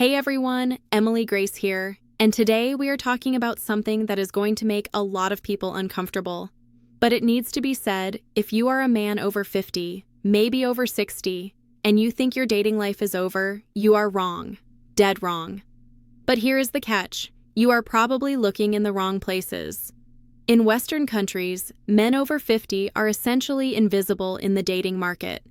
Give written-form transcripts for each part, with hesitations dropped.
Hey everyone, Emily Grace here, and today we are talking about something that is going to make a lot of people uncomfortable. But it needs to be said, if you are a man over 50, maybe over 60, and you think your dating life is over, you are wrong. Dead wrong. But here is the catch. You are probably looking in the wrong places. In Western countries, men over 50 are essentially invisible in the dating market.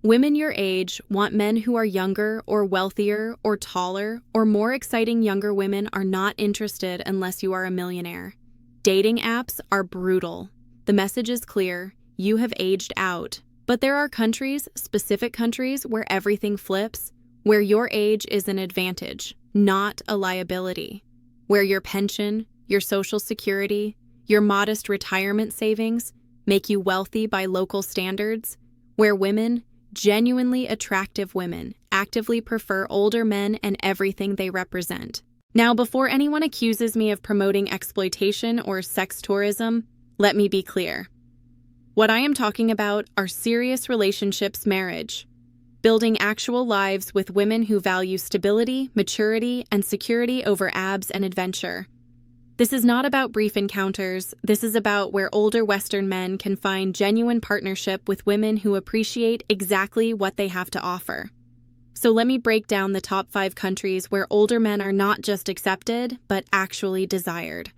Women your age want men who are younger or wealthier or taller or more exciting. Younger women are not interested unless you are a millionaire. Dating apps are brutal. The message is clear, you have aged out. But there are countries, specific countries, where everything flips, where your age is an advantage, not a liability. Where your pension, your social security, your modest retirement savings make you wealthy by local standards. Where women, genuinely attractive women, actively prefer older men and everything they represent. Now, before anyone accuses me of promoting exploitation or sex tourism, let me be clear. What I am talking about are serious relationships, marriage, building actual lives with women who value stability, maturity, and security over abs and adventure. This is not about brief encounters. This is about where older Western men can find genuine partnership with women who appreciate exactly what they have to offer. So let me break down the top 5 countries where older men are not just accepted, but actually desired.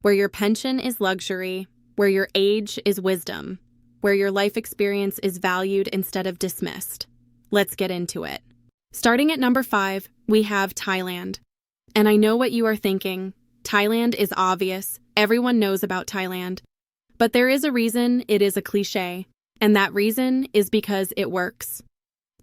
Where your pension is luxury, where your age is wisdom, where your life experience is valued instead of dismissed. Let's get into it. Starting at number 5, we have Thailand. And I know what you are thinking. Thailand is obvious. Everyone knows about Thailand. But there is a reason it is a cliché, and that reason is because it works.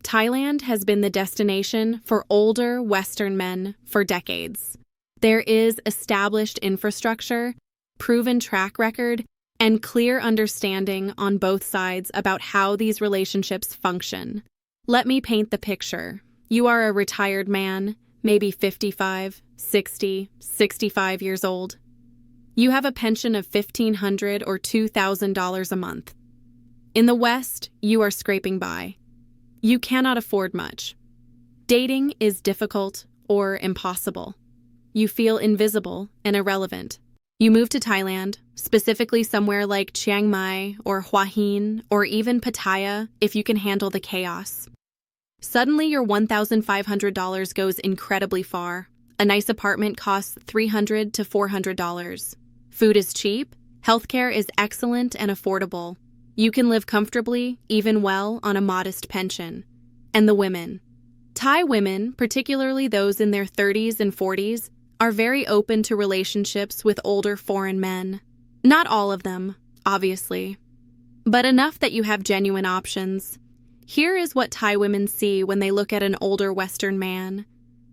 Thailand has been the destination for older Western men for decades. There is established infrastructure, proven track record, and clear understanding on both sides about how these relationships function. Let me paint the picture. You are a retired man, maybe 55, 60, 65 years old. You have a pension of $1,500 or $2,000 a month. In the West, you are scraping by. You cannot afford much. Dating is difficult or impossible. You feel invisible and irrelevant. You move to Thailand, specifically somewhere like Chiang Mai or Hua Hin or even Pattaya if you can handle the chaos. Suddenly, your $1,500 goes incredibly far. A nice apartment costs $300 to $400. Food is cheap, healthcare is excellent and affordable. You can live comfortably, even well, on a modest pension. And the women. Thai women, particularly those in their 30s and 40s, are very open to relationships with older foreign men. Not all of them, obviously, but enough that you have genuine options. Here is what Thai women see when they look at an older Western man.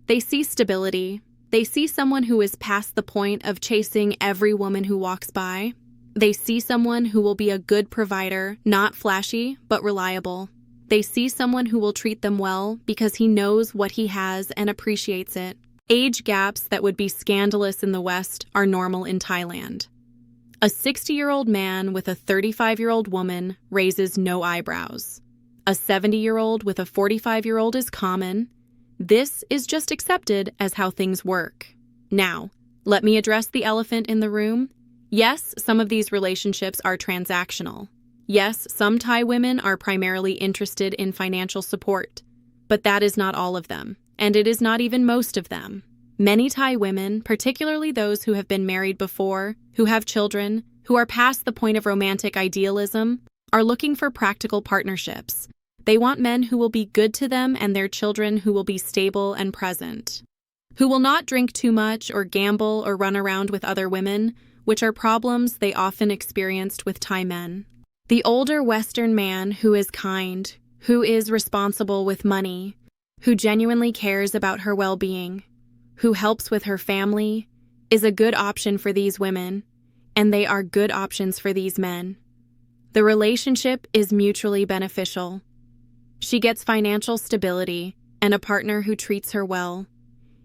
They see stability. They see someone who is past the point of chasing every woman who walks by. They see someone who will be a good provider, not flashy, but reliable. They see someone who will treat them well because he knows what he has and appreciates it. Age gaps that would be scandalous in the West are normal in Thailand. A 60-year-old man with a 35-year-old woman raises no eyebrows. A 70-year-old with a 45-year-old is common. This is just accepted as how things work. Now, let me address the elephant in the room. Yes, some of these relationships are transactional. Yes, some Thai women are primarily interested in financial support. But that is not all of them, and it is not even most of them. Many Thai women, particularly those who have been married before, who have children, who are past the point of romantic idealism, are looking for practical partnerships. They want men who will be good to them and their children who will be stable and present. Who will not drink too much or gamble or run around with other women, which are problems they often experienced with Thai men. The older Western man who is kind, who is responsible with money, who genuinely cares about her well-being, who helps with her family, is a good option for these women, and they are good options for these men. The relationship is mutually beneficial. She gets financial stability and a partner who treats her well.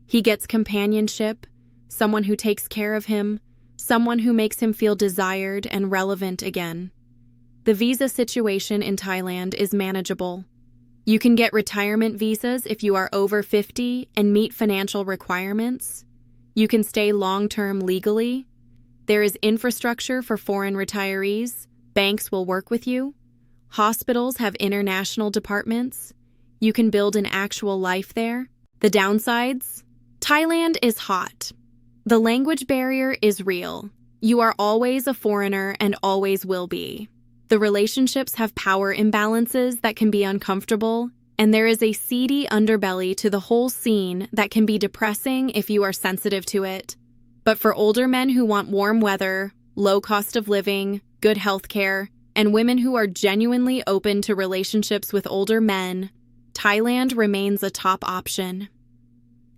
He gets companionship, someone who takes care of him, someone who makes him feel desired and relevant again. The visa situation in Thailand is manageable. You can get retirement visas if you are over 50 and meet financial requirements. You can stay long-term legally. There is infrastructure for foreign retirees. Banks will work with you. Hospitals have international departments. You can build an actual life there. The downsides? Thailand is hot. The language barrier is real. You are always a foreigner and always will be. The relationships have power imbalances that can be uncomfortable, and there is a seedy underbelly to the whole scene that can be depressing if you are sensitive to it. But for older men who want warm weather, low cost of living, good health care, and women who are genuinely open to relationships with older men, Thailand remains a top option.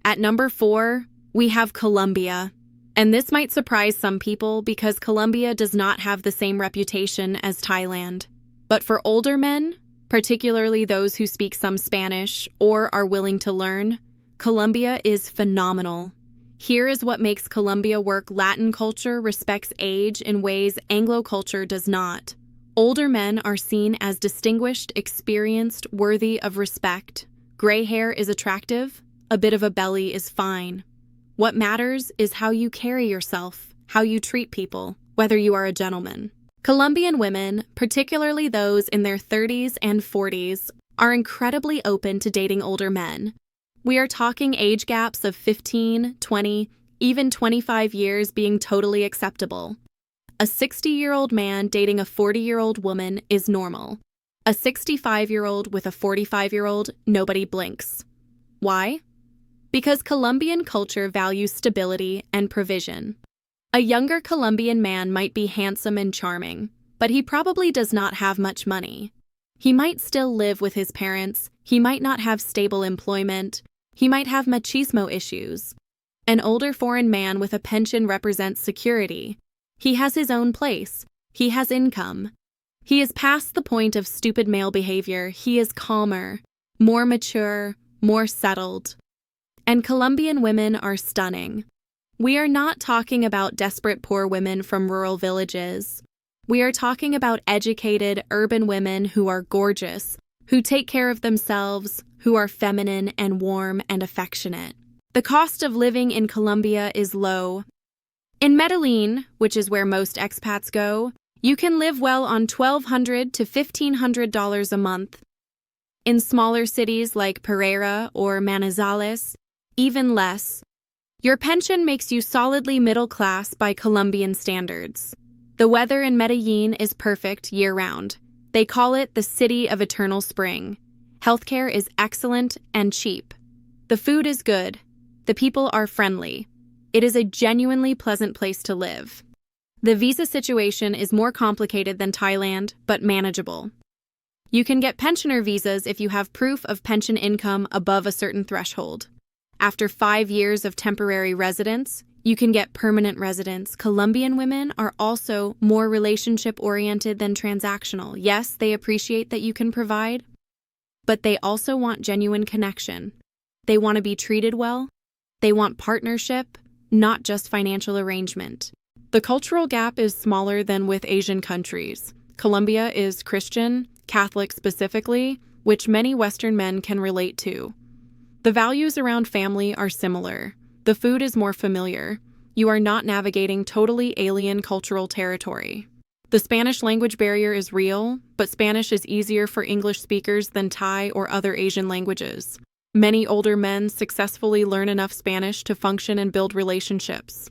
At number 4, we have Colombia. And this might surprise some people because Colombia does not have the same reputation as Thailand. But for older men, particularly those who speak some Spanish or are willing to learn, Colombia is phenomenal. Here is what makes Colombia work. Latin culture respects age in ways Anglo culture does not. Older men are seen as distinguished, experienced, worthy of respect. Gray hair is attractive. A bit of a belly is fine. What matters is how you carry yourself, how you treat people, whether you are a gentleman. Colombian women, particularly those in their 30s and 40s, are incredibly open to dating older men. We are talking age gaps of 15, 20, even 25 years being totally acceptable. A 60-year-old man dating a 40-year-old woman is normal. A 65-year-old with a 45-year-old, nobody blinks. Why? Because Colombian culture values stability and provision. A younger Colombian man might be handsome and charming, but he probably does not have much money. He might still live with his parents, he might not have stable employment, he might have machismo issues. An older foreign man with a pension represents security. He has his own place, he has income. He is past the point of stupid male behavior, he is calmer, more mature, more settled. And Colombian women are stunning. We are not talking about desperate poor women from rural villages. We are talking about educated, urban women who are gorgeous, who take care of themselves, who are feminine and warm and affectionate. The cost of living in Colombia is low. In Medellin, which is where most expats go, you can live well on $1,200 to $1,500 a month. In smaller cities like Pereira or Manizales, even less. Your pension makes you solidly middle class by Colombian standards. The weather in Medellin is perfect year-round. They call it the city of eternal spring. Healthcare is excellent and cheap. The food is good. The people are friendly. It is a genuinely pleasant place to live. The visa situation is more complicated than Thailand, but manageable. You can get pensioner visas if you have proof of pension income above a certain threshold. After 5 years of temporary residence, you can get permanent residence. Colombian women are also more relationship-oriented than transactional. Yes, they appreciate that you can provide, but they also want genuine connection. They want to be treated well. They want partnership, not just financial arrangement. The cultural gap is smaller than with Asian countries. Colombia is Christian, Catholic specifically, which many Western men can relate to. The values around family are similar. The food is more familiar. You are not navigating totally alien cultural territory. The Spanish language barrier is real, but Spanish is easier for English speakers than Thai or other Asian languages. Many older men successfully learn enough Spanish to function and build relationships.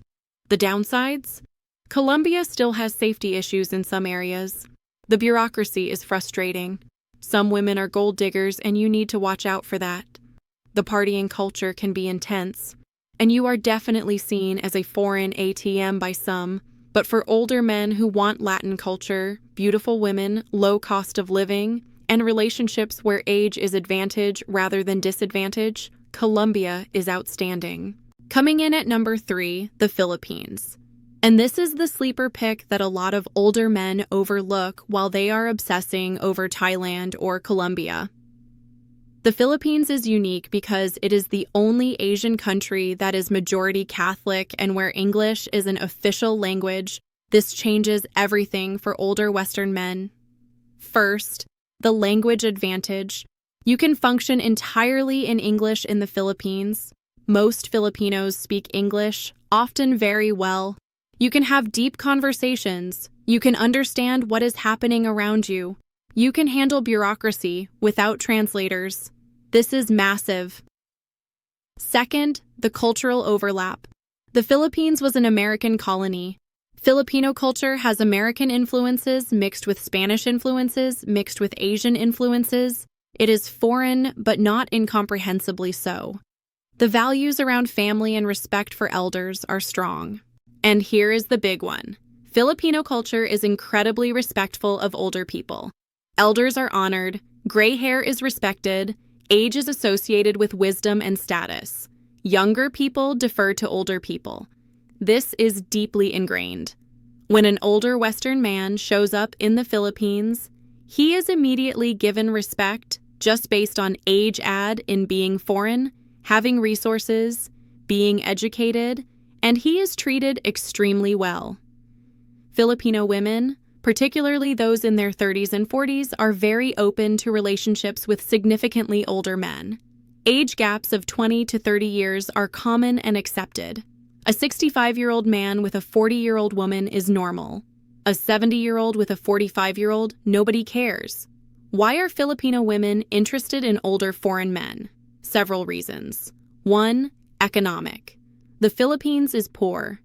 The downsides? Colombia still has safety issues in some areas. The bureaucracy is frustrating. Some women are gold diggers, and you need to watch out for that. The partying culture can be intense, and you are definitely seen as a foreign ATM by some, but for older men who want Latin culture, beautiful women, low cost of living, and relationships where age is advantage rather than disadvantage, Colombia is outstanding. Coming in at number 3, the Philippines. And this is the sleeper pick that a lot of older men overlook while they are obsessing over Thailand or Colombia. The Philippines is unique because it is the only Asian country that is majority Catholic and where English is an official language. This changes everything for older Western men. First, the language advantage. You can function entirely in English in the Philippines. Most Filipinos speak English, often very well. You can have deep conversations. You can understand what is happening around you. You can handle bureaucracy without translators. This is massive. Second, the cultural overlap. The Philippines was an American colony. Filipino culture has American influences mixed with Spanish influences, mixed with Asian influences. It is foreign, but not incomprehensibly so. The values around family and respect for elders are strong. And here is the big one. Filipino culture is incredibly respectful of older people. Elders are honored, gray hair is respected, age is associated with wisdom and status. Younger people defer to older people. This is deeply ingrained. When an older Western man shows up in the Philippines, he is immediately given respect just based on age in being foreign, having resources, being educated, and he is treated extremely well. Filipino women, particularly those in their 30s and 40s, are very open to relationships with significantly older men. Age gaps of 20 to 30 years are common and accepted. A 65-year-old man with a 40-year-old woman is normal. A 70-year-old with a 45-year-old, nobody cares. Why are Filipino women interested in older foreign men? Several reasons. 1. Economic. The Philippines is poor.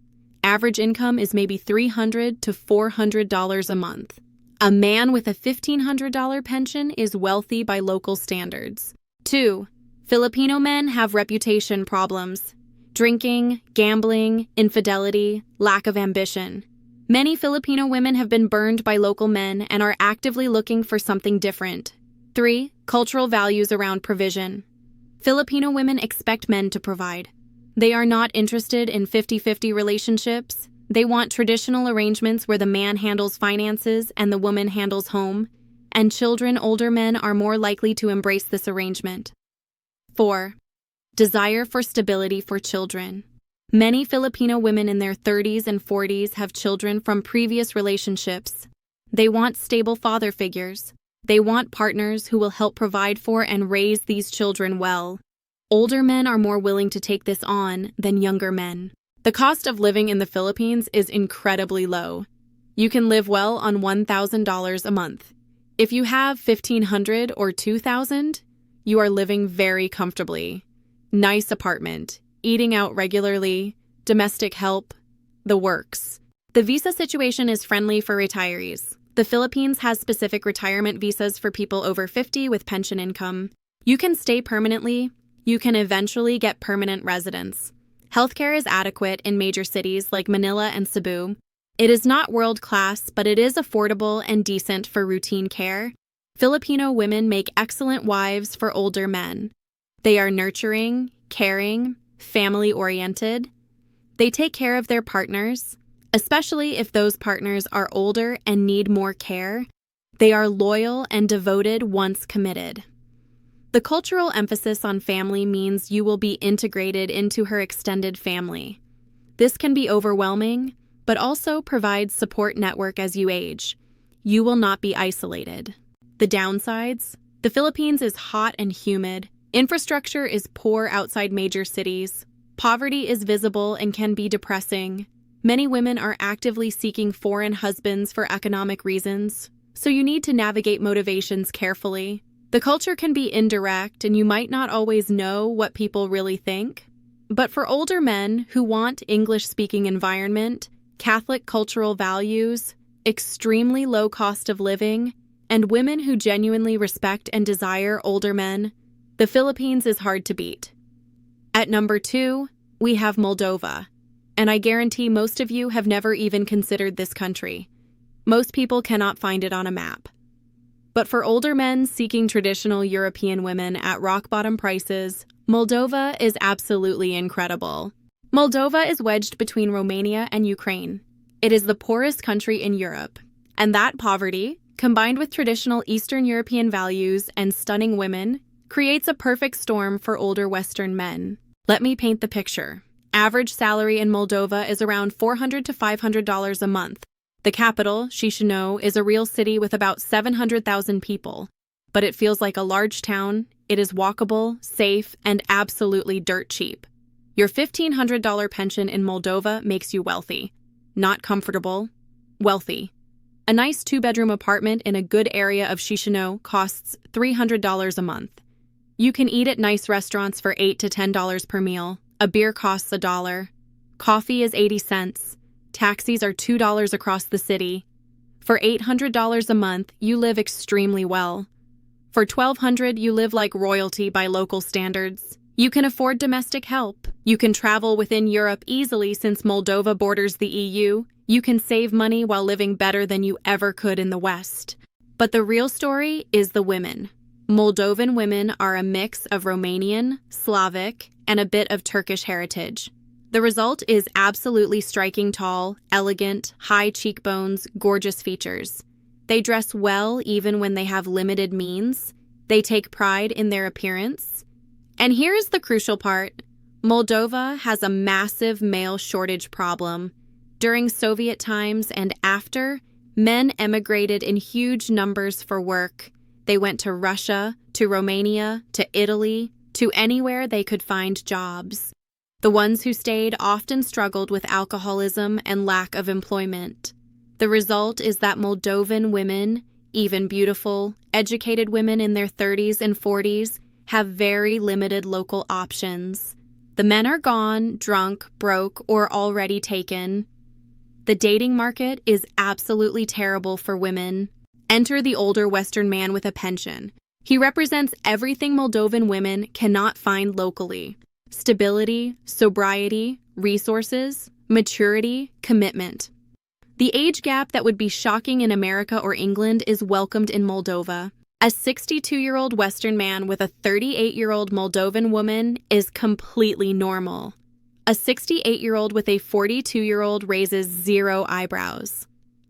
Average income is maybe $300 to $400 a month. A man with a $1,500 pension is wealthy by local standards. 2. Filipino men have reputation problems. Drinking, gambling, infidelity, lack of ambition. Many Filipino women have been burned by local men and are actively looking for something different. 3. Cultural values around provision. Filipino women expect men to provide. They are not interested in 50-50 relationships. They want traditional arrangements where the man handles finances and the woman handles home, and children. Older men are more likely to embrace this arrangement. 4. Desire for stability for children. Many Filipino women in their 30s and 40s have children from previous relationships. They want stable father figures. They want partners who will help provide for and raise these children well. Older men are more willing to take this on than younger men. The cost of living in the Philippines is incredibly low. You can live well on $1,000 a month. If you have $1,500 or $2,000, you are living very comfortably. Nice apartment, eating out regularly, domestic help, the works. The visa situation is friendly for retirees. The Philippines has specific retirement visas for people over 50 with pension income. You can stay permanently. You can eventually get permanent residence. Healthcare is adequate in major cities like Manila and Cebu. It is not world-class, but it is affordable and decent for routine care. Filipino women make excellent wives for older men. They are nurturing, caring, family-oriented. They take care of their partners, especially if those partners are older and need more care. They are loyal and devoted once committed. The cultural emphasis on family means you will be integrated into her extended family. This can be overwhelming, but also provides support network as you age. You will not be isolated. The downsides? The Philippines is hot and humid. Infrastructure is poor outside major cities. Poverty is visible and can be depressing. Many women are actively seeking foreign husbands for economic reasons, so you need to navigate motivations carefully. The culture can be indirect and you might not always know what people really think. But for older men who want English-speaking environment, Catholic cultural values, extremely low cost of living, and women who genuinely respect and desire older men, the Philippines is hard to beat. At number 2, we have Moldova. And I guarantee most of you have never even considered this country. Most people cannot find it on a map. But for older men seeking traditional European women at rock-bottom prices, Moldova is absolutely incredible. Moldova is wedged between Romania and Ukraine. It is the poorest country in Europe. And that poverty, combined with traditional Eastern European values and stunning women, creates a perfect storm for older Western men. Let me paint the picture. Average salary in Moldova is around $400 to $500 a month. The capital, Chisinau, is a real city with about 700,000 people. but it feels like a large town. It is walkable, safe, and absolutely dirt cheap. Your $1,500 pension in Moldova makes you wealthy. Not comfortable, wealthy. A nice 2-bedroom apartment in a good area of Chisinau costs $300 a month. You can eat at nice restaurants for $8 to $10 per meal. A beer costs $1. Coffee is 80 cents. Taxis are $2 across the city. For $800 a month, you live extremely well. For $1,200, you live like royalty by local standards. You can afford domestic help. You can travel within Europe easily since Moldova borders the EU. You can save money while living better than you ever could in the West. But the real story is the women. Moldovan women are a mix of Romanian, Slavic, and a bit of Turkish heritage. The result is absolutely striking tall, elegant, high cheekbones, gorgeous features. They dress well even when they have limited means. They take pride in their appearance. And here's the crucial part. Moldova has a massive male shortage problem. During Soviet times and after, men emigrated in huge numbers for work. They went to Russia, to Romania, to Italy, to anywhere they could find jobs. The ones who stayed often struggled with alcoholism and lack of employment. The result is that Moldovan women, even beautiful, educated women in their 30s and 40s, have very limited local options. The men are gone, drunk, broke, or already taken. The dating market is absolutely terrible for women. Enter the older Western man with a pension. He represents everything Moldovan women cannot find locally. Stability, sobriety, resources, maturity, commitment. The age gap that would be shocking in America or England is welcomed in Moldova. A 62-year-old Western man with a 38-year-old Moldovan woman is completely normal. A 68-year-old with a 42-year-old raises 0 eyebrows.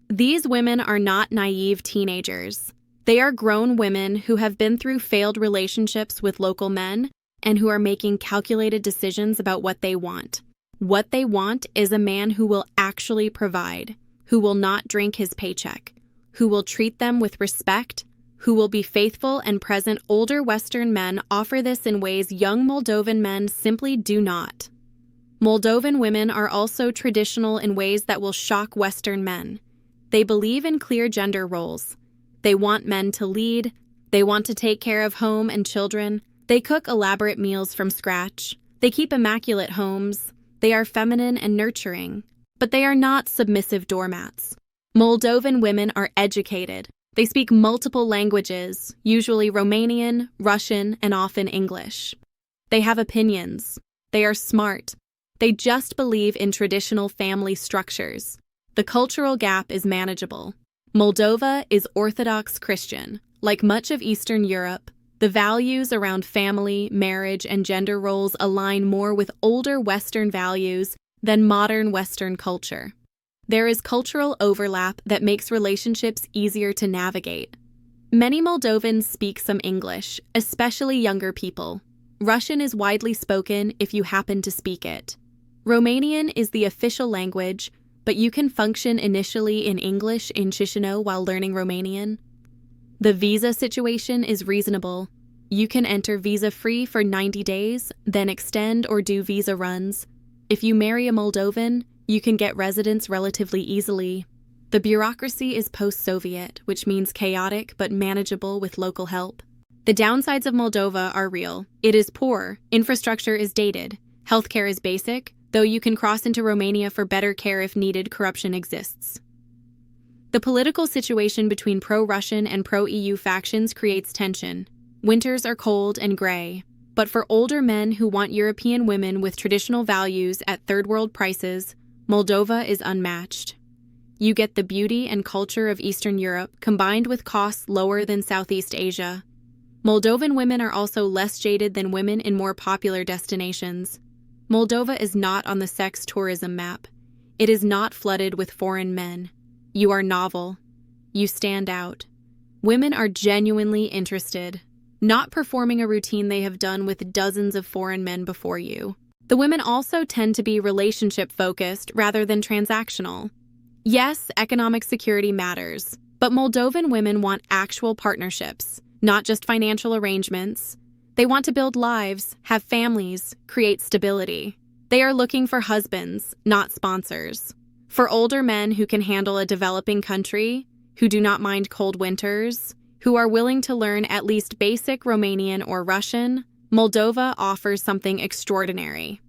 These women are not naive teenagers. They are grown women who have been through failed relationships with local men and who are making calculated decisions about what they want. What they want is a man who will actually provide, who will not drink his paycheck, who will treat them with respect, who will be faithful and present. Older Western men offer this in ways young Moldovan men simply do not. Moldovan women are also traditional in ways that will shock Western men. They believe in clear gender roles. They want men to lead. They want to take care of home and children. They cook elaborate meals from scratch. They keep immaculate homes. They are feminine and nurturing. But they are not submissive doormats. Moldovan women are educated. They speak multiple languages, usually Romanian, Russian, and often English. They have opinions. They are smart. They just believe in traditional family structures. The cultural gap is manageable. Moldova is Orthodox Christian. Like much of Eastern Europe, the values around family, marriage, and gender roles align more with older Western values than modern Western culture. There is cultural overlap that makes relationships easier to navigate. Many Moldovans speak some English, especially younger people. Russian is widely spoken if you happen to speak it. Romanian is the official language, but you can function initially in English in Chisinau while learning Romanian. The visa situation is reasonable. You can enter visa-free for 90 days, then extend or do visa runs. If you marry a Moldovan, you can get residence relatively easily. The bureaucracy is post-Soviet, which means chaotic but manageable with local help. The downsides of Moldova are real. It is poor, infrastructure is dated, healthcare is basic, though you can cross into Romania for better care if needed. Corruption exists. The political situation between pro-Russian and pro-EU factions creates tension. Winters are cold and gray. But for older men who want European women with traditional values at third-world prices, Moldova is unmatched. You get the beauty and culture of Eastern Europe combined with costs lower than Southeast Asia. Moldovan women are also less jaded than women in more popular destinations. Moldova is not on the sex tourism map. It is not flooded with foreign men. You are novel. You stand out. Women are genuinely interested, not performing a routine they have done with dozens of foreign men before you. The women also tend to be relationship-focused rather than transactional. Yes, economic security matters, but Moldovan women want actual partnerships. not just financial arrangements. They want to build lives, have families, create stability. They are looking for husbands, not sponsors. For older men who can handle a developing country, who do not mind cold winters, who are willing to learn at least basic Romanian or Russian, Moldova offers something extraordinary.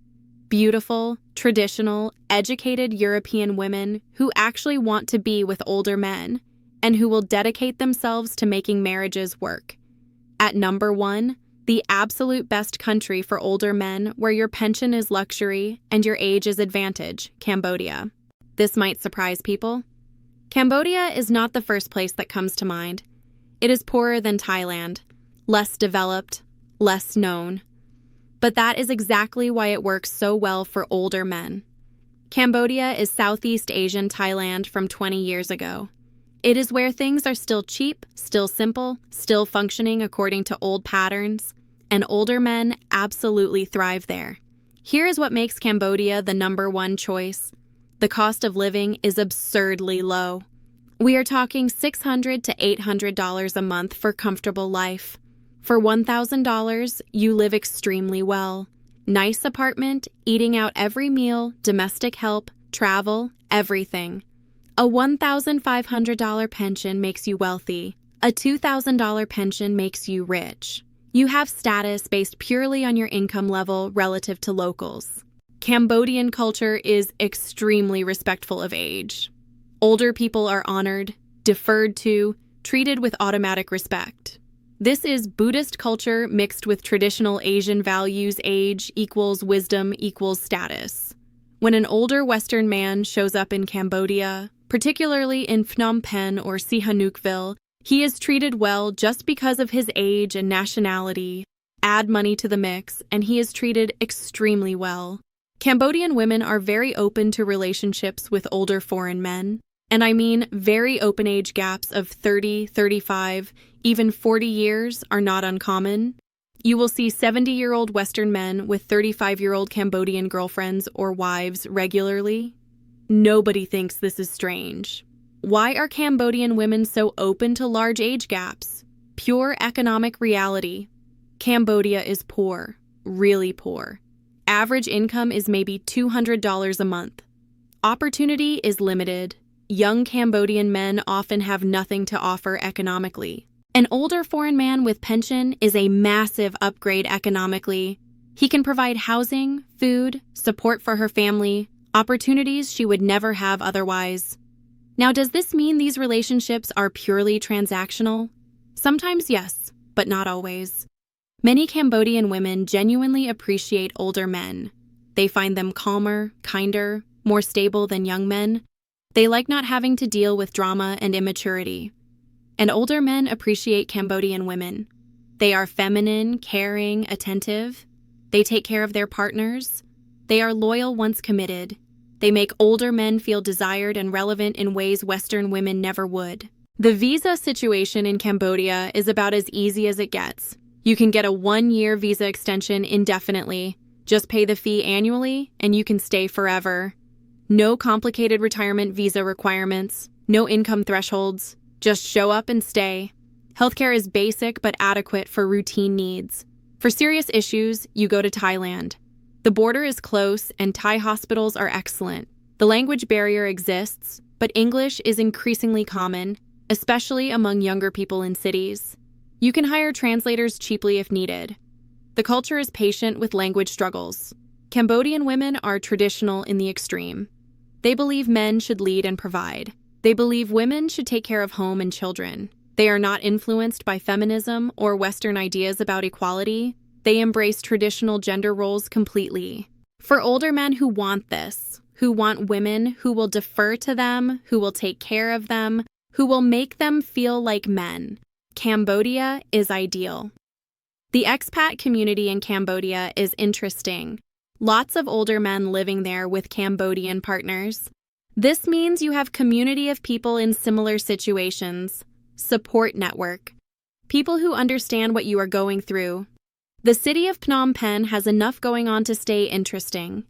Beautiful, traditional, educated European women who actually want to be with older men and who will dedicate themselves to making marriages work. At number 1, the absolute best country for older men where your pension is luxury and your age is advantage, Cambodia. This might surprise people. Cambodia is not the first place that comes to mind. It is poorer than Thailand, less developed, less known. But that is exactly why it works so well for older men. Cambodia is Southeast Asian Thailand from 20 years ago. It is where things are still cheap, still simple, still functioning according to old patterns, and older men absolutely thrive there. Here is what makes Cambodia the number 1 choice. The cost of living is absurdly low. We are talking $600 to $800 a month for comfortable life. For $1,000, you live extremely well. Nice apartment, eating out every meal, domestic help, travel, everything. A $1,500 pension makes you wealthy. A $2,000 pension makes you rich. You have status based purely on your income level relative to locals. Cambodian culture is extremely respectful of age. Older people are honored, deferred to, treated with automatic respect. This is Buddhist culture mixed with traditional Asian values. Age equals wisdom equals status. When an older Western man shows up in Cambodia, particularly in Phnom Penh or Sihanoukville, he is treated well just because of his age and nationality. Add money to the mix, and he is treated extremely well. Cambodian women are very open to relationships with older foreign men. And I mean very open age gaps of 30, 35, even 40 years are not uncommon. You will see 70-year-old Western men with 35-year-old Cambodian girlfriends or wives regularly. Nobody thinks this is strange. Why are Cambodian women so open to large age gaps? Pure economic reality. Cambodia is poor, really poor. Average income is maybe $200 a month. Opportunity is limited. Young Cambodian men often have nothing to offer economically. An older foreign man with pension is a massive upgrade economically. He can provide housing, food, support for her family, opportunities she would never have otherwise. Now, does this mean these relationships are purely transactional? Sometimes yes, but not always. Many Cambodian women genuinely appreciate older men. They find them calmer, kinder, more stable than young men. They like not having to deal with drama and immaturity. And older men appreciate Cambodian women. They are feminine, caring, attentive. They take care of their partners. They are loyal once committed. They make older men feel desired and relevant in ways Western women never would. The visa situation in Cambodia is about as easy as it gets. You can get a 1-year visa extension indefinitely. Just pay the fee annually, and you can stay forever. No complicated retirement visa requirements, no income thresholds. Just show up and stay. Healthcare is basic but adequate for routine needs. For serious issues, you go to Thailand. The border is close and Thai hospitals are excellent. The language barrier exists, but English is increasingly common, especially among younger people in cities. You can hire translators cheaply if needed. The culture is patient with language struggles. Cambodian women are traditional in the extreme. They believe men should lead and provide. They believe women should take care of home and children. They are not influenced by feminism or Western ideas about equality. They embrace traditional gender roles completely. For older men who want this, who want women who will defer to them, who will take care of them, who will make them feel like men, Cambodia is ideal. The expat community in Cambodia is interesting. Lots of older men living there with Cambodian partners. This means you have community of people in similar situations. Support network. People who understand what you are going through. The city of Phnom Penh has enough going on to stay interesting.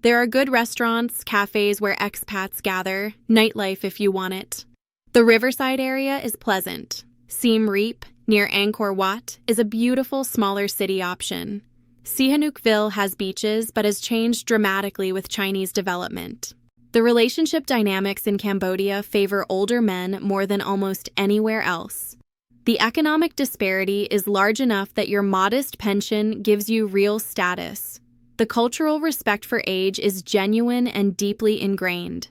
There are good restaurants, cafes where expats gather, nightlife if you want it. The riverside area is pleasant. Siem Reap, near Angkor Wat, is a beautiful, smaller city option. Sihanoukville has beaches but has changed dramatically with Chinese development. The relationship dynamics in Cambodia favor older men more than almost anywhere else. The economic disparity is large enough that your modest pension gives you real status. The cultural respect for age is genuine and deeply ingrained.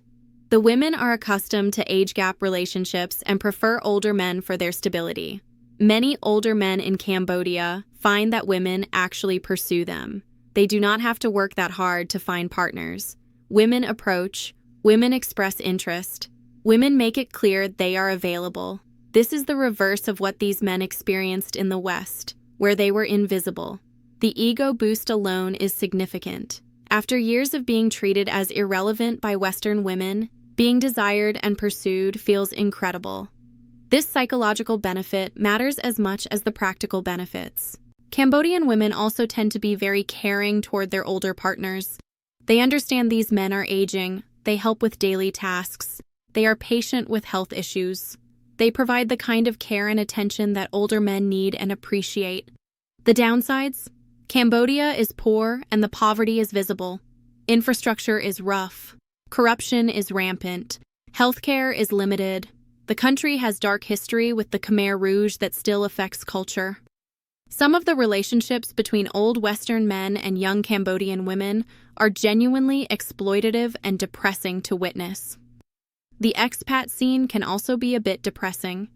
The women are accustomed to age gap relationships and prefer older men for their stability. Many older men in Cambodia find that women actually pursue them. They do not have to work that hard to find partners. Women approach, women express interest, women make it clear they are available. This is the reverse of what these men experienced in the West, where they were invisible. The ego boost alone is significant. After years of being treated as irrelevant by Western women, being desired and pursued feels incredible. This psychological benefit matters as much as the practical benefits. Cambodian women also tend to be very caring toward their older partners. They understand these men are aging, they help with daily tasks, they are patient with health issues. They provide the kind of care and attention that older men need and appreciate. The downsides? Cambodia is poor and the poverty is visible. Infrastructure is rough. Corruption is rampant. Healthcare is limited. The country has dark history with the Khmer Rouge that still affects culture. Some of the relationships between old Western men and young Cambodian women are genuinely exploitative and depressing to witness. The expat scene can also be a bit depressing.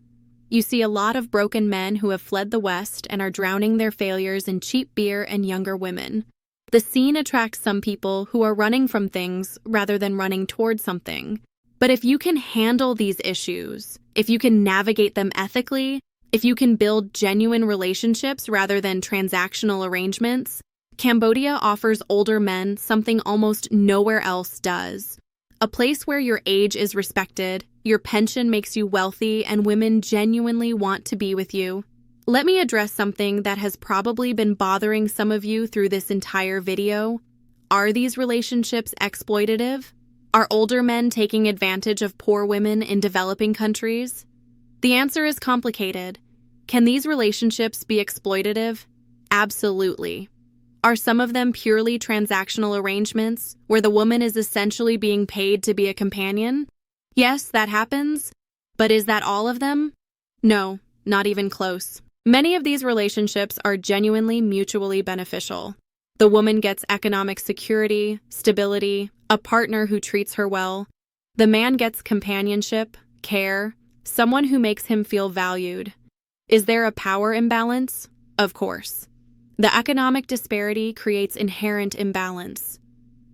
You see a lot of broken men who have fled the West and are drowning their failures in cheap beer and younger women. The scene attracts some people who are running from things rather than running toward something. But if you can handle these issues, if you can navigate them ethically, if you can build genuine relationships rather than transactional arrangements, Cambodia offers older men something almost nowhere else does. A place where your age is respected, your pension makes you wealthy, and women genuinely want to be with you. Let me address something that has probably been bothering some of you through this entire video. Are these relationships exploitative? Are older men taking advantage of poor women in developing countries? The answer is complicated. Can these relationships be exploitative? Absolutely. Are some of them purely transactional arrangements, where the woman is essentially being paid to be a companion? Yes, that happens. But is that all of them? No, not even close. Many of these relationships are genuinely mutually beneficial. The woman gets economic security, stability, a partner who treats her well. The man gets companionship, care, someone who makes him feel valued. Is there a power imbalance? Of course. The economic disparity creates inherent imbalance.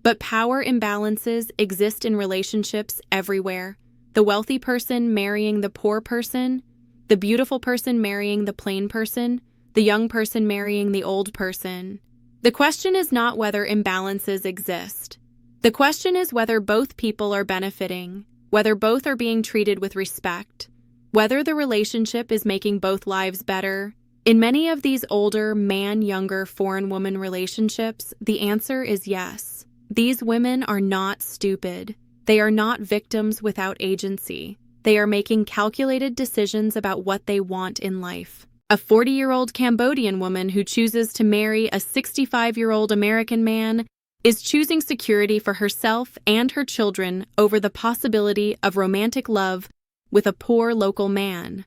But power imbalances exist in relationships everywhere. The wealthy person marrying the poor person, the beautiful person marrying the plain person, the young person marrying the old person. The question is not whether imbalances exist. The question is whether both people are benefiting, whether both are being treated with respect, whether the relationship is making both lives better. In many of these older man-younger foreign woman relationships, the answer is yes. These women are not stupid. They are not victims without agency. They are making calculated decisions about what they want in life. A 40-year-old Cambodian woman who chooses to marry a 65-year-old American man is choosing security for herself and her children over the possibility of romantic love with a poor local man.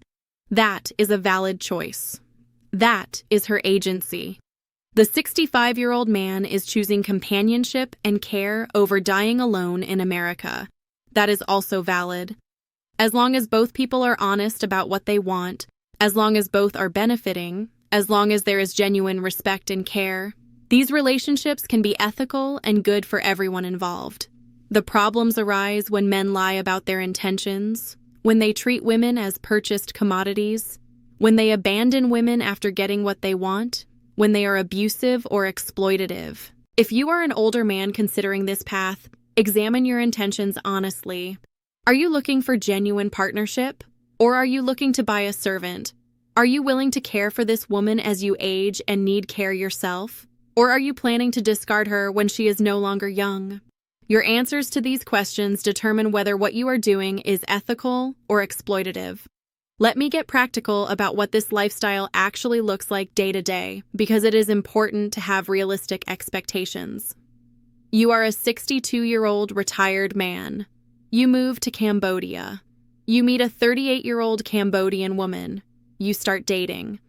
That is a valid choice. That is her agency. The 65-year-old man is choosing companionship and care over dying alone in America. That is also valid. As long as both people are honest about what they want, as long as both are benefiting, as long as there is genuine respect and care, these relationships can be ethical and good for everyone involved. The problems arise when men lie about their intentions, when they treat women as purchased commodities, when they abandon women after getting what they want, when they are abusive or exploitative. If you are an older man considering this path, examine your intentions honestly. Are you looking for genuine partnership? Or are you looking to buy a servant? Are you willing to care for this woman as you age and need care yourself? Or are you planning to discard her when she is no longer young? Your answers to these questions determine whether what you are doing is ethical or exploitative. Let me get practical about what this lifestyle actually looks like day to day, because it is important to have realistic expectations. You are a 62-year-old retired man. You move to Cambodia. You meet a 38-year-old Cambodian woman. You start dating.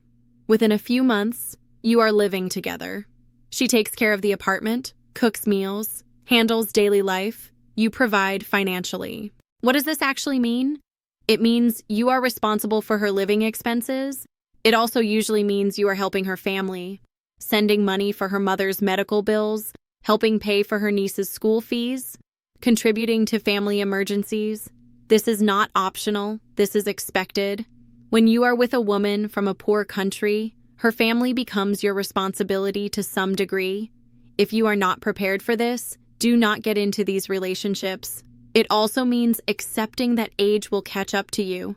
Within a few months, you are living together. She takes care of the apartment, cooks meals, handles daily life. You provide financially. What does this actually mean? It means you are responsible for her living expenses. It also usually means you are helping her family, sending money for her mother's medical bills, helping pay for her niece's school fees, contributing to family emergencies. This is not optional. This is expected. When you are with a woman from a poor country, her family becomes your responsibility to some degree. If you are not prepared for this, do not get into these relationships. It also means accepting that age will catch up to you.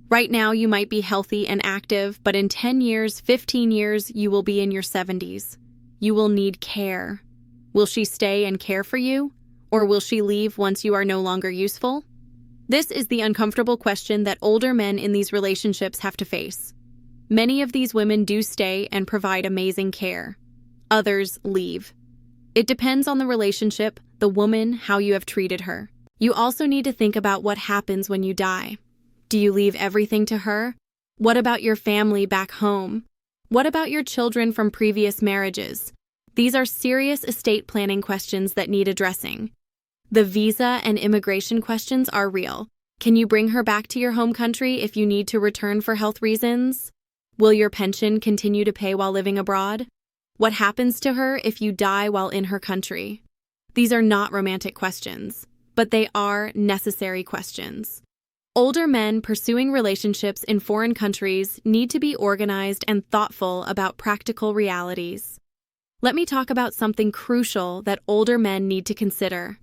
Right now, you might be healthy and active, but in 10 years, 15 years, you will be in your 70s. You will need care. Will she stay and care for you? Or will she leave once you are no longer useful? This is the uncomfortable question that older men in these relationships have to face. Many of these women do stay and provide amazing care. Others leave. It depends on the relationship, the woman, how you have treated her. You also need to think about what happens when you die. Do you leave everything to her? What about your family back home? What about your children from previous marriages? These are serious estate planning questions that need addressing. The visa and immigration questions are real. Can you bring her back to your home country if you need to return for health reasons? Will your pension continue to pay while living abroad? What happens to her if you die while in her country? These are not romantic questions, but they are necessary questions. Older men pursuing relationships in foreign countries need to be organized and thoughtful about practical realities. Let me talk about something crucial that older men need to consider: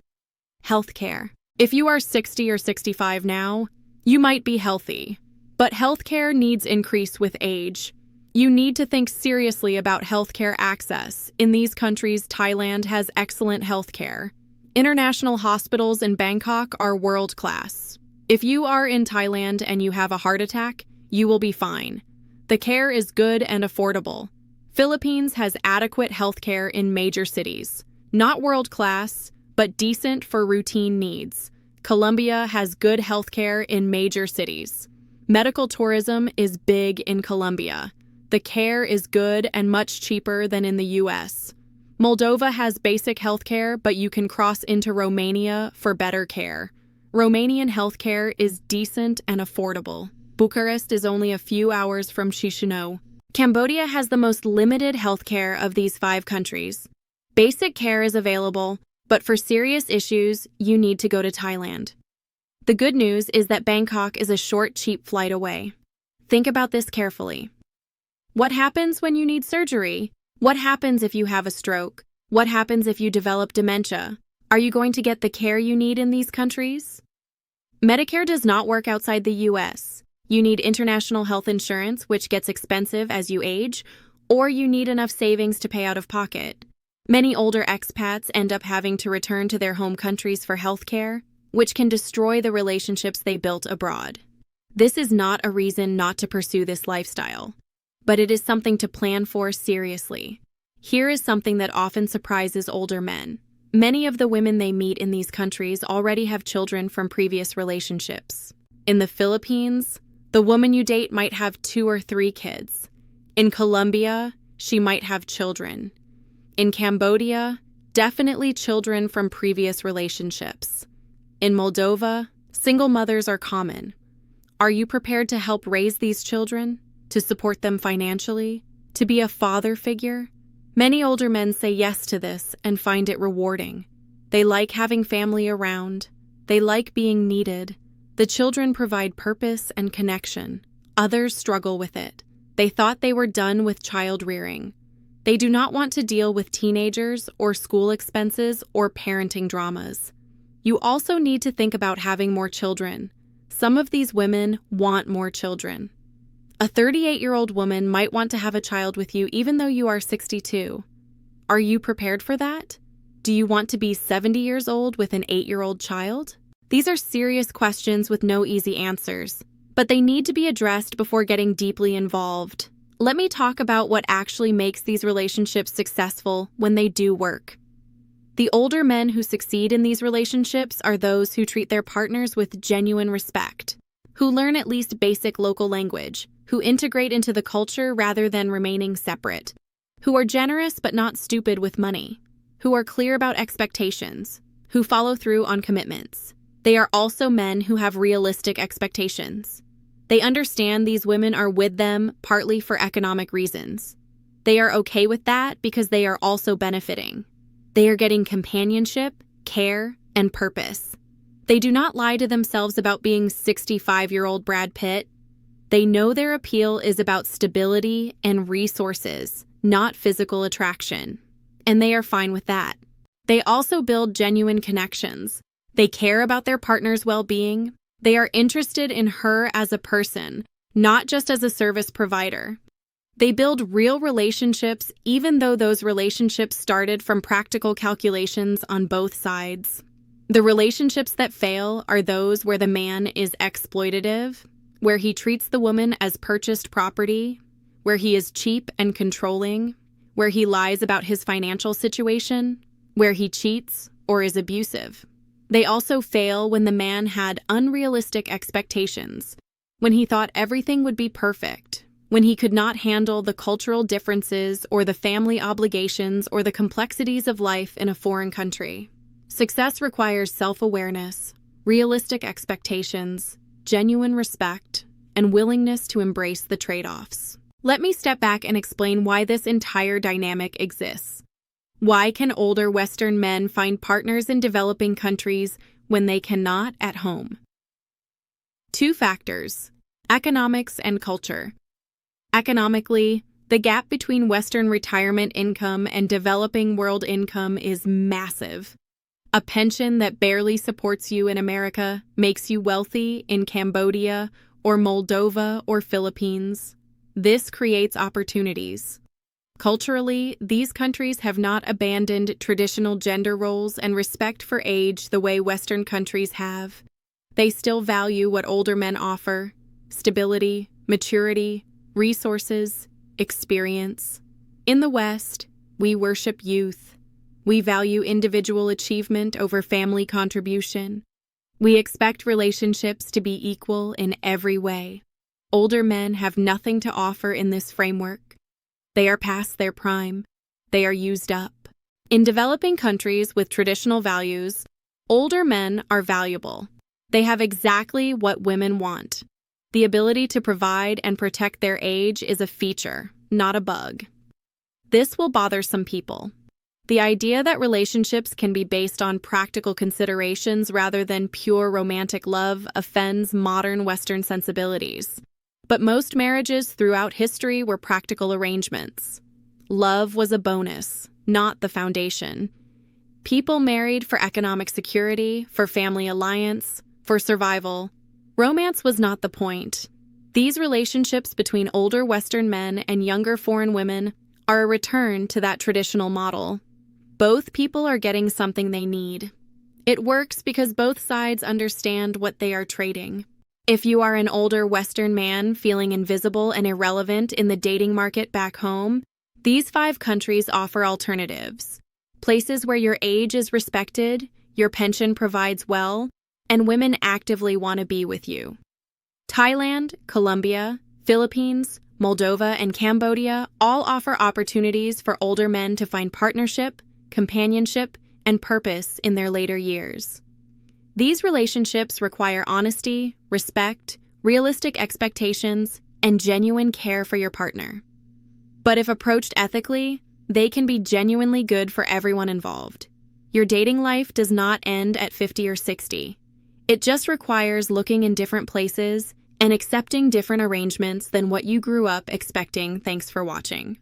healthcare. If you are 60 or 65 now, you might be healthy, but healthcare needs increase with age. You need to think seriously about healthcare access. In these countries, Thailand has excellent healthcare. International hospitals in Bangkok are world-class. If you are in Thailand and you have a heart attack, you will be fine. The care is good and affordable. Philippines has adequate healthcare in major cities. Not world-class, but decent for routine needs. Colombia has good healthcare in major cities. Medical tourism is big in Colombia. The care is good and much cheaper than in the US. Moldova has basic healthcare, but you can cross into Romania for better care. Romanian healthcare is decent and affordable. Bucharest is only a few hours from Chisinau. Cambodia has the most limited healthcare of these 5 countries. Basic care is available, but for serious issues, you need to go to Thailand. The good news is that Bangkok is a short, cheap flight away. Think about this carefully. What happens when you need surgery? What happens if you have a stroke? What happens if you develop dementia? Are you going to get the care you need in these countries? Medicare does not work outside the US. You need international health insurance, which gets expensive as you age, or you need enough savings to pay out of pocket. Many older expats end up having to return to their home countries for health care, which can destroy the relationships they built abroad. This is not a reason not to pursue this lifestyle, but it is something to plan for seriously. Here is something that often surprises older men. Many of the women they meet in these countries already have children from previous relationships. In the Philippines, the woman you date might have 2 or 3 kids. In Colombia, she might have children. In Cambodia, definitely children from previous relationships. In Moldova, single mothers are common. Are you prepared to help raise these children? To support them financially? To be a father figure? Many older men say yes to this and find it rewarding. They like having family around. They like being needed. The children provide purpose and connection. Others struggle with it. They thought they were done with child rearing. They do not want to deal with teenagers or school expenses or parenting dramas. You also need to think about having more children. Some of these women want more children. A 38-year-old woman might want to have a child with you even though you are 62. Are you prepared for that? Do you want to be 70 years old with an 8-year-old child? These are serious questions with no easy answers, but they need to be addressed before getting deeply involved. Let me talk about what actually makes these relationships successful when they do work. The older men who succeed in these relationships are those who treat their partners with genuine respect, who learn at least basic local language, who integrate into the culture rather than remaining separate, who are generous but not stupid with money, who are clear about expectations, who follow through on commitments. They are also men who have realistic expectations. They understand these women are with them partly for economic reasons. They are okay with that because they are also benefiting. They are getting companionship, care, and purpose. They do not lie to themselves about being 65-year-old Brad Pitt. They know their appeal is about stability and resources, not physical attraction. And they are fine with that. They also build genuine connections. They care about their partner's well-being. They are interested in her as a person, not just as a service provider. They build real relationships even though those relationships started from practical calculations on both sides. The relationships that fail are those where the man is exploitative, where he treats the woman as purchased property, where he is cheap and controlling, where he lies about his financial situation, where he cheats or is abusive. They also fail when the man had unrealistic expectations, when he thought everything would be perfect, when he could not handle the cultural differences or the family obligations or the complexities of life in a foreign country. Success requires self-awareness, realistic expectations, genuine respect, and willingness to embrace the trade-offs. Let me step back and explain why this entire dynamic exists. Why can older Western men find partners in developing countries when they cannot at home? 2 factors: economics and culture. Economically, the gap between Western retirement income and developing world income is massive. A pension that barely supports you in America makes you wealthy in Cambodia or Moldova or Philippines. This creates opportunities. Culturally, these countries have not abandoned traditional gender roles and respect for age the way Western countries have. They still value what older men offer: stability, maturity, resources, experience. In the West, we worship youth. We value individual achievement over family contribution. We expect relationships to be equal in every way. Older men have nothing to offer in this framework. They are past their prime. They are used up. In developing countries with traditional values, older men are valuable. They have exactly what women want. The ability to provide and protect their age is a feature, not a bug. This will bother some people. The idea that relationships can be based on practical considerations rather than pure romantic love offends modern Western sensibilities. But most marriages throughout history were practical arrangements. Love was a bonus, not the foundation. People married for economic security, for family alliance, for survival. Romance was not the point. These relationships between older Western men and younger foreign women are a return to that traditional model. Both people are getting something they need. It works because both sides understand what they are trading. If you are an older Western man feeling invisible and irrelevant in the dating market back home, these 5 countries offer alternatives. Places where your age is respected, your pension provides well, and women actively want to be with you. Thailand, Colombia, Philippines, Moldova, and Cambodia all offer opportunities for older men to find partnership, companionship, and purpose in their later years. These relationships require honesty, respect, realistic expectations, and genuine care for your partner. But if approached ethically, they can be genuinely good for everyone involved. Your dating life does not end at 50 or 60. It just requires looking in different places and accepting different arrangements than what you grew up expecting. Thanks for watching.